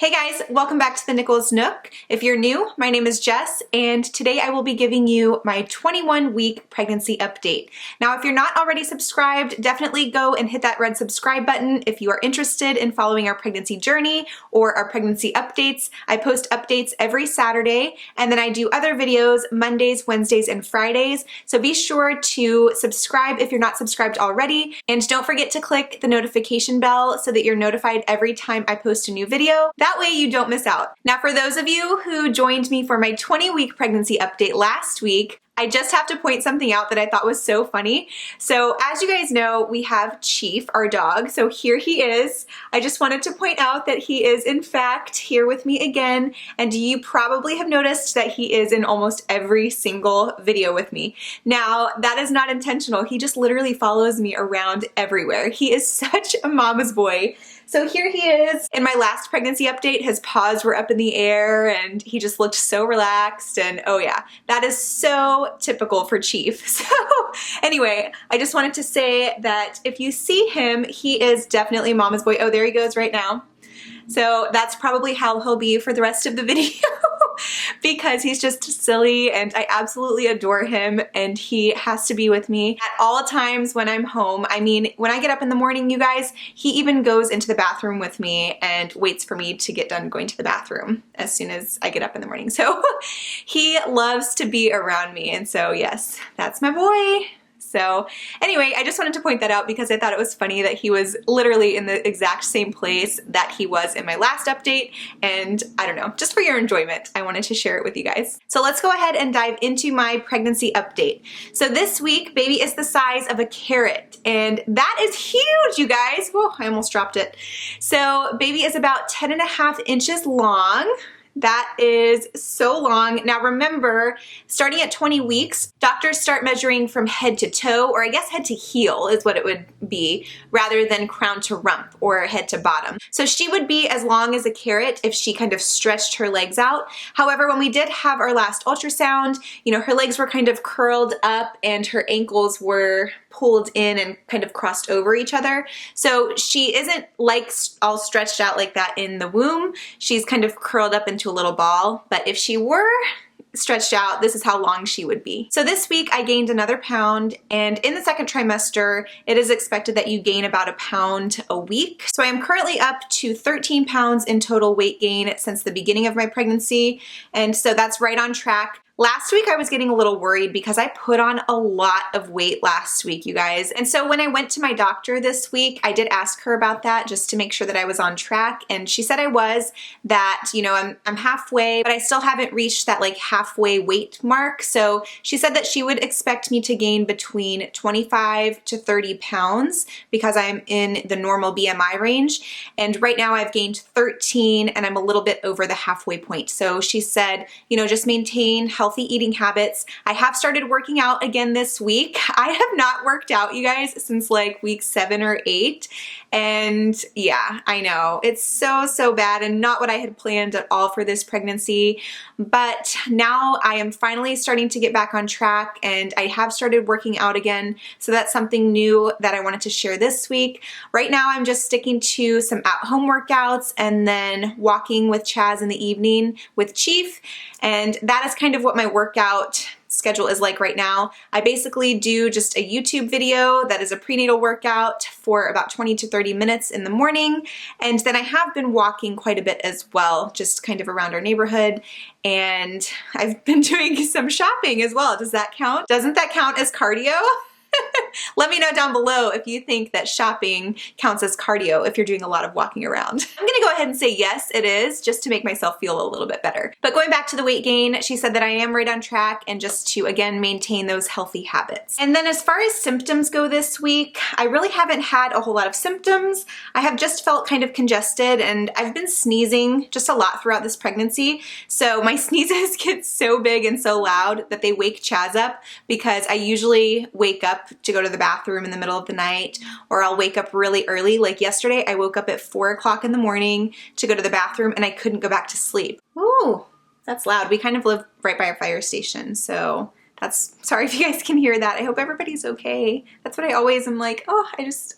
Hey guys, welcome back to the Nichols Nook. If you're new, my name is Jess, and today I will be giving you my 21-week pregnancy update. Now, if you're not already subscribed, definitely go and hit that red subscribe button if you are interested in following our pregnancy journey or our pregnancy updates. I post updates every Saturday, and then I do other videos Mondays, Wednesdays, and Fridays. So be sure to subscribe if you're not subscribed already, and don't forget to click the notification bell so that you're notified every time I post a new video. That way you don't miss out. Now, for those of you who joined me for my 20-week pregnancy update last week, I just have to point something out that I thought was so funny. So as you guys know, we have Chief, our dog. So here he is. I just wanted to point out that he is in fact here with me again. And you probably have noticed that he is in almost every single video with me. Now, that is not intentional. He just literally follows me around everywhere. He is such a mama's boy. So here he is. In my last pregnancy update, his paws were up in the air and he just looked so relaxed, and oh yeah, that is so typical for Chief. So anyway, I just wanted to say that if you see him, he is definitely mama's boy. Oh, there he goes right now. So that's probably how he'll be for the rest of the video because he's just silly and I absolutely adore him, and he has to be with me at all times when I'm home. I mean, when I get up in the morning, you guys, he even goes into the bathroom with me and waits for me to get done going to the bathroom as soon as I get up in the morning. So he loves to be around me, and so yes, that's my boy. So anyway, I just wanted to point that out because I thought it was funny that he was literally in the exact same place that he was in my last update, and I don't know, just for your enjoyment, I wanted to share it with you guys. So let's go ahead and dive into my pregnancy update. So this week, baby is the size of a carrot, and that is huge, you guys. Whoa, I almost dropped it. So baby is about 10.5 inches long. That is so long. Now remember, starting at 20 weeks, doctors start measuring from head to toe, or I guess head to heel is what it would be, rather than crown to rump or head to bottom. So she would be as long as a carrot if she kind of stretched her legs out. However, when we did have our last ultrasound, you know, her legs were kind of curled up and her ankles were pulled in and kind of crossed over each other. So she isn't like all stretched out like that in the womb. She's kind of curled up into a little ball, but if she were stretched out, this is how long she would be. So this week I gained another pound, and in the second trimester, it is expected that you gain about a pound a week. So I am currently up to 13 pounds in total weight gain since the beginning of my pregnancy, and so that's right on track. Last week I was getting a little worried because I put on a lot of weight last week, you guys. And so when I went to my doctor this week, I did ask her about that just to make sure that I was on track. And she said I was, that, you know, I'm halfway, but I still haven't reached that like halfway weight mark. So she said that she would expect me to gain between 25 to 30 pounds because I'm in the normal BMI range. And right now I've gained 13 and I'm a little bit over the halfway point. So she said, you know, just maintain healthy eating habits. I have started working out again this week. I have not worked out, you guys, since like week 7 or 8. And yeah, I know it's so bad and not what I had planned at all for this pregnancy. But now I am finally starting to get back on track and I have started working out again. So that's something new that I wanted to share this week. Right now I'm just sticking to some at-home workouts and then walking with Chaz in the evening with Chief. And that is kind of what my workout schedule is like right now. I basically do just a YouTube video that is a prenatal workout for about 20 to 30 minutes in the morning. And then I have been walking quite a bit as well, just kind of around our neighborhood. And I've been doing some shopping as well. Does that count? Doesn't that count as cardio? Let me know down below if you think that shopping counts as cardio if you're doing a lot of walking around. I'm gonna go ahead and say yes, it is, just to make myself feel a little bit better. But going back to the weight gain, she said that I am right on track and just to, again, maintain those healthy habits. And then as far as symptoms go this week, I really haven't had a whole lot of symptoms. I have just felt kind of congested and I've been sneezing just a lot throughout this pregnancy. So my sneezes get so big and so loud that they wake Chaz up because I usually wake up to go to the bathroom in the middle of the night, or I'll wake up really early. Like yesterday, I woke up at 4 o'clock in the morning to go to the bathroom and I couldn't go back to sleep. Ooh, that's loud. We kind of live right by a fire station, so sorry if you guys can hear that. I hope everybody's okay. That's what I always am like, oh,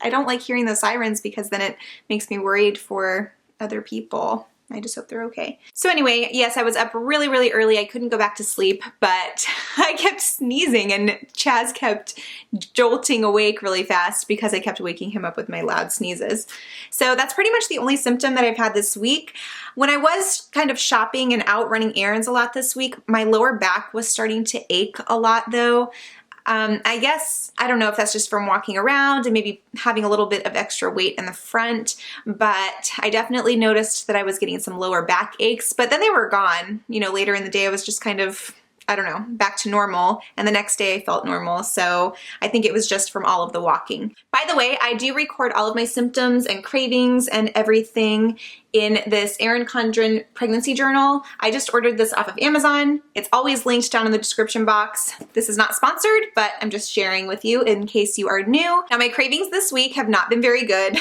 I don't like hearing those sirens because then it makes me worried for other people. I just hope they're okay. So anyway, yes, I was up really, really early. I couldn't go back to sleep, but I kept sneezing and Chaz kept jolting awake really fast because I kept waking him up with my loud sneezes. So that's pretty much the only symptom that I've had this week. When I was kind of shopping and out running errands a lot this week, my lower back was starting to ache a lot though. I guess, I don't know if that's just from walking around and maybe having a little bit of extra weight in the front, but I definitely noticed that I was getting some lower back aches, but then they were gone. You know, later in the day I was just kind of, I don't know, back to normal, and the next day I felt normal, so I think it was just from all of the walking. By the way, I do record all of my symptoms and cravings and everything in this Erin Condren pregnancy journal. I just ordered this off of Amazon. It's always linked down in the description box. This is not sponsored, but I'm just sharing with you in case you are new. Now my cravings this week have not been very good.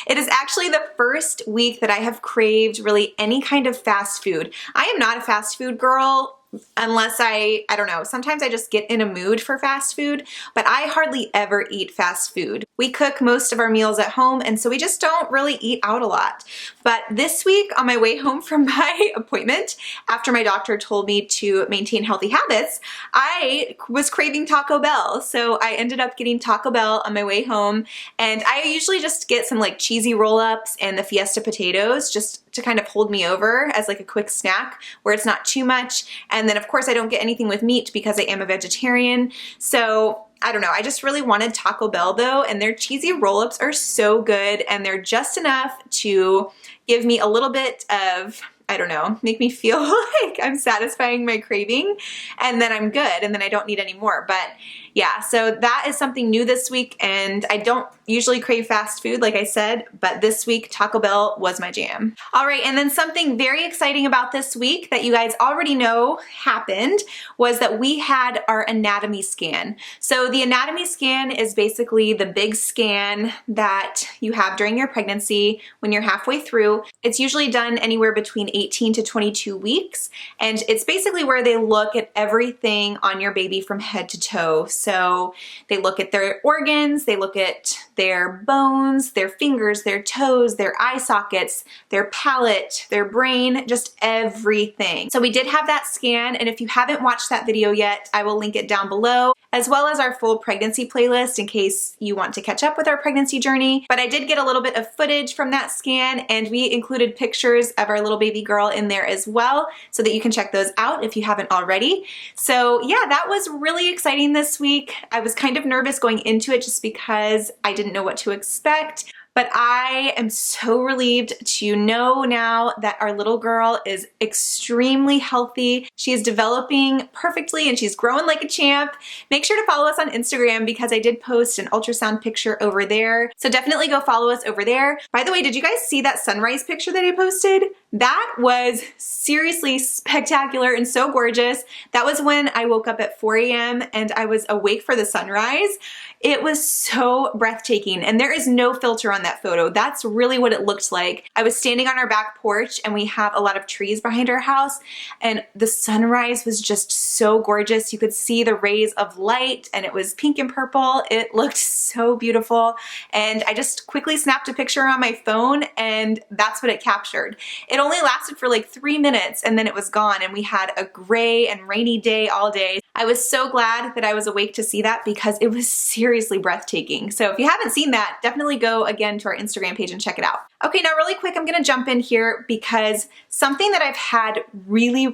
It is actually the first week that I have craved really any kind of fast food. I am not a fast food girl unless I don't know, sometimes I just get in a mood for fast food, but I hardly ever eat fast food. We cook most of our meals at home, and so we just don't really eat out a lot. But this week on my way home from my appointment, after my doctor told me to maintain healthy habits, I was craving Taco Bell. So I ended up getting Taco Bell on my way home, and I usually just get some like cheesy roll-ups and the Fiesta potatoes just to kind of hold me over as like a quick snack where it's not too much. And then of course I don't get anything with meat because I am a vegetarian. So I don't know, I just really wanted Taco Bell though, and their cheesy roll-ups are so good and they're just enough to give me a little bit of, I don't know, make me feel like I'm satisfying my craving, and then I'm good and then I don't need any more. But yeah, so that is something new this week, and I don't usually crave fast food like I said, but this week Taco Bell was my jam. All right, and then something very exciting about this week that you guys already know happened was that we had our anatomy scan. So the anatomy scan is basically the big scan that you have during your pregnancy when you're halfway through. It's usually done anywhere between 18 to 22 weeks, and it's basically where they look at everything on your baby from head to toe. So they look at their organs, they look at their bones, their fingers, their toes, their eye sockets, their palate, their brain, just everything. So we did have that scan, and if you haven't watched that video yet, I will link it down below, as well as our full pregnancy playlist in case you want to catch up with our pregnancy journey. But I did get a little bit of footage from that scan, and we included pictures of our little baby girl in there as well, so that you can check those out if you haven't already. So yeah, that was really exciting this week. I was kind of nervous going into it just because I didn't know what to expect. But I am so relieved to know now that our little girl is extremely healthy. She is developing perfectly and she's growing like a champ. Make sure to follow us on Instagram because I did post an ultrasound picture over there. So definitely go follow us over there. By the way, did you guys see that sunrise picture that I posted? That was seriously spectacular and so gorgeous. That was when I woke up at 4 a.m. and I was awake for the sunrise. It was so breathtaking, and there is no filter on that photo. That's really what it looked like. I was standing on our back porch, and we have a lot of trees behind our house, and the sunrise was just so gorgeous. You could see the rays of light, and it was pink and purple. It looked so beautiful, and I just quickly snapped a picture on my phone, and that's what it captured. It only lasted for like 3 minutes, and then it was gone, and we had a gray and rainy day all day. I was so glad that I was awake to see that because it was seriously breathtaking. So if you haven't seen that, definitely go again to our Instagram page and check it out. Okay, now really quick, I'm gonna jump in here because something that I've had really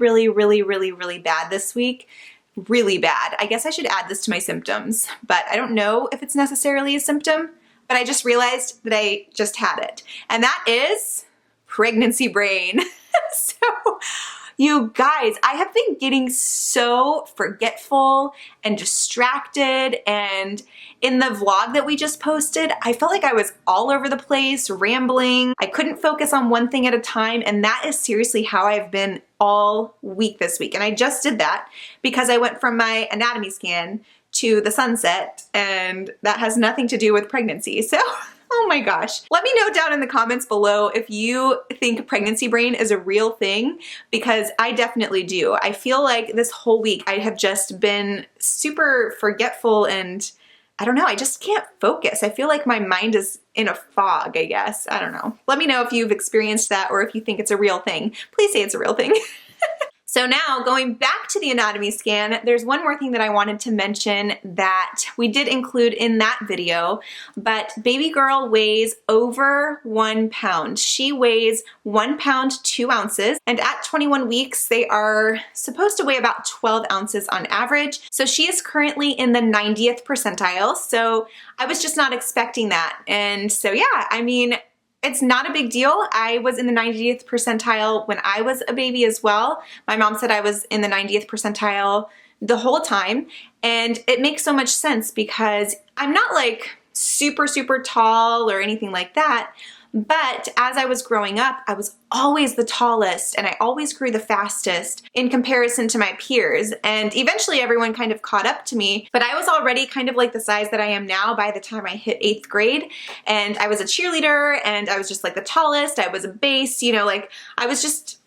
bad this week, really bad. I guess I should add this to my symptoms, but I don't know if it's necessarily a symptom, but I just realized that I just had it. And that is pregnancy brain. So, you guys, I have been getting so forgetful and distracted, and in the vlog that we just posted, I felt like I was all over the place, rambling. I couldn't focus on one thing at a time, and that is seriously how I've been all week this week. And I just did that because I went from my anatomy scan to the sunset, and that has nothing to do with pregnancy. So oh my gosh. Let me know down in the comments below if you think pregnancy brain is a real thing, because I definitely do. I feel like this whole week I have just been super forgetful and I don't know, I just can't focus. I feel like my mind is in a fog, I guess. I don't know. Let me know if you've experienced that or if you think it's a real thing. Please say it's a real thing. So now going back to the anatomy scan, there's one more thing that I wanted to mention that we did include in that video, but baby girl weighs over 1 pound. She weighs 1 pound, 2 ounces, and at 21 weeks, they are supposed to weigh about 12 ounces on average. So she is currently in the 90th percentile. So I was just not expecting that. And so yeah, I mean, it's not a big deal. I was in the 90th percentile when I was a baby as well. My mom said I was in the 90th percentile the whole time. And it makes so much sense because I'm not like super, super tall or anything like that. But as I was growing up, I was always the tallest and I always grew the fastest in comparison to my peers. And eventually everyone kind of caught up to me, but I was already kind of like the size that I am now by the time I hit 8th grade. And I was a cheerleader and I was just like the tallest. I was a base, you know, like I just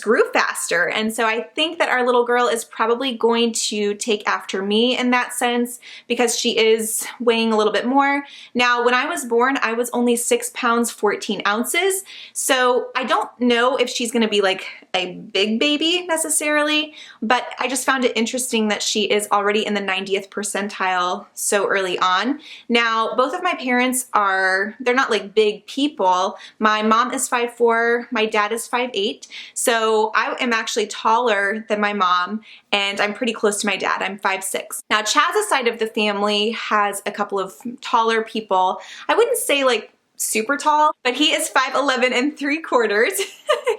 grew faster. And so I think that our little girl is probably going to take after me in that sense because she is weighing a little bit more. Now, when I was born, I was only 6 pounds, 14 ounces. So I don't know if she's going to be like a big baby necessarily, but I just found it interesting that she is already in the 90th percentile so early on. Now, both of my parents they're not like big people. My mom is 5'4", my dad is 5'8". So I am actually taller than my mom and I'm pretty close to my dad. I'm 5'6". Now Chaz's side of the family has a couple of taller people. I wouldn't say like super tall, but he is 5'11" and 3/4.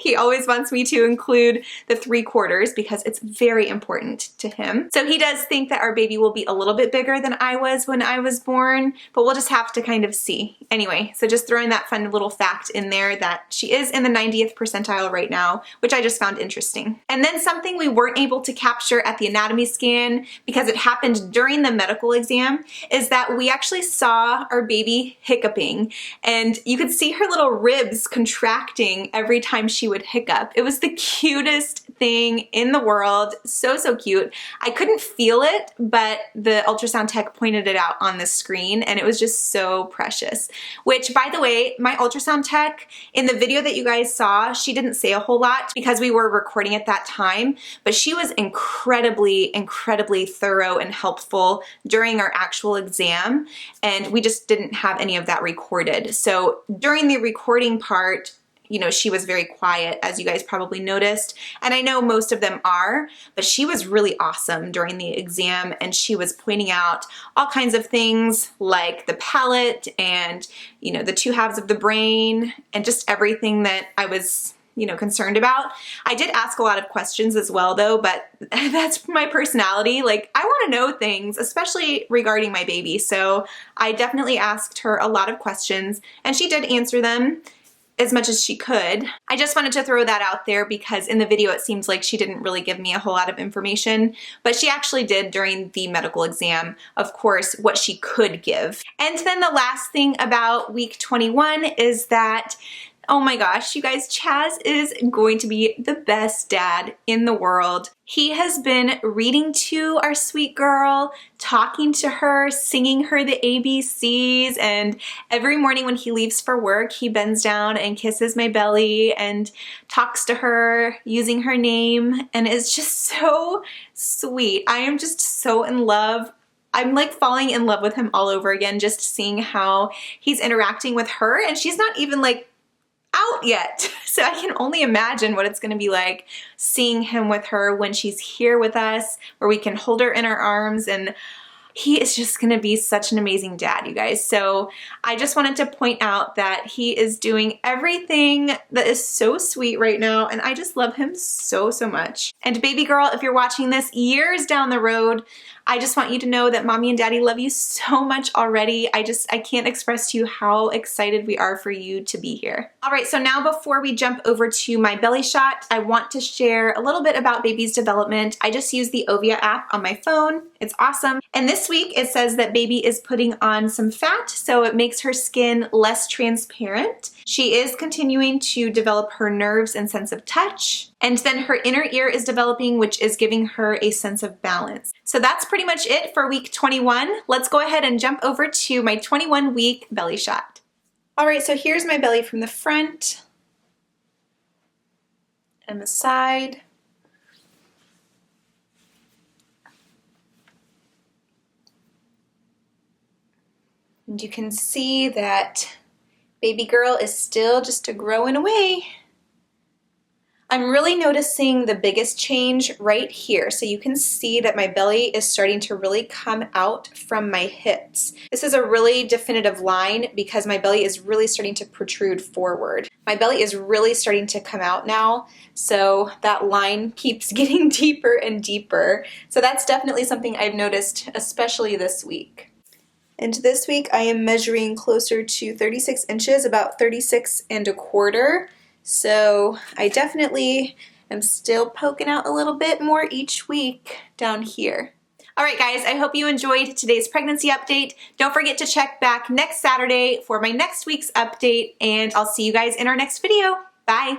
He always wants me to include the 3/4 because it's very important to him. So he does think that our baby will be a little bit bigger than I was when I was born, but we'll just have to kind of see. Anyway, so just throwing that fun little fact in there that she is in the 90th percentile right now, which I just found interesting. And then something we weren't able to capture at the anatomy scan because it happened during the medical exam is that we actually saw our baby hiccuping. And you could see her little ribs contracting every time she would hiccup. It was the cutest thing in the world. So, so cute. I couldn't feel it, but the ultrasound tech pointed it out on the screen and it was just so precious. Which, by the way, my ultrasound tech, in the video that you guys saw, she didn't say a whole lot because we were recording at that time, but she was incredibly, incredibly thorough and helpful during our actual exam, and we just didn't have any of that recorded. So during the recording part, you know, she was very quiet, as you guys probably noticed, and I know most of them are, but she was really awesome during the exam, and she was pointing out all kinds of things like the palate and, you know, the 2 halves of the brain and just everything that I was, you know, concerned about. I did ask a lot of questions as well though, but that's my personality. Like, I want to know things, especially regarding my baby. So I definitely asked her a lot of questions and she did answer them as much as she could. I just wanted to throw that out there because in the video it seems like she didn't really give me a whole lot of information, but she actually did during the medical exam, of course, what she could give. And then the last thing about week 21 is that, oh my gosh, you guys, Chaz is going to be the best dad in the world. He has been reading to our sweet girl, talking to her, singing her the ABCs, and every morning when he leaves for work, he bends down and kisses my belly and talks to her using her name, and it's just so sweet. I am just so in love. I'm like falling in love with him all over again, just seeing how he's interacting with her, and she's not even like out yet. So I can only imagine what it's going to be like seeing him with her when she's here with us, where we can hold her in our arms, and he is just going to be such an amazing dad, you guys. So I just wanted to point out that he is doing everything that is so sweet right now, and I just love him so, so much. And baby girl, if you're watching this years down the road, I just want you to know that mommy and daddy love you so much already. I can't express to you how excited we are for you to be here. All right, so now before we jump over to my belly shot, I want to share a little bit about baby's development. I just use the Ovia app on my phone. It's awesome. And this This week it says that baby is putting on some fat, so it makes her skin less transparent. She is continuing to develop her nerves and sense of touch. And then her inner ear is developing, which is giving her a sense of balance. So that's pretty much it for week 21. Let's go ahead and jump over to my 21-week belly shot. All right, so here's my belly from the front and the side. And you can see that baby girl is still just growing away. I'm really noticing the biggest change right here. So you can see that my belly is starting to really come out from my hips. This is a really definitive line because my belly is really starting to protrude forward. My belly is really starting to come out now, so that line keeps getting deeper and deeper. So that's definitely something I've noticed, especially this week. And this week I am measuring closer to 36 inches, about 36 1/4. So I definitely am still poking out a little bit more each week down here. All right, guys, I hope you enjoyed today's pregnancy update. Don't forget to check back next Saturday for my next week's update, and I'll see you guys in our next video. Bye.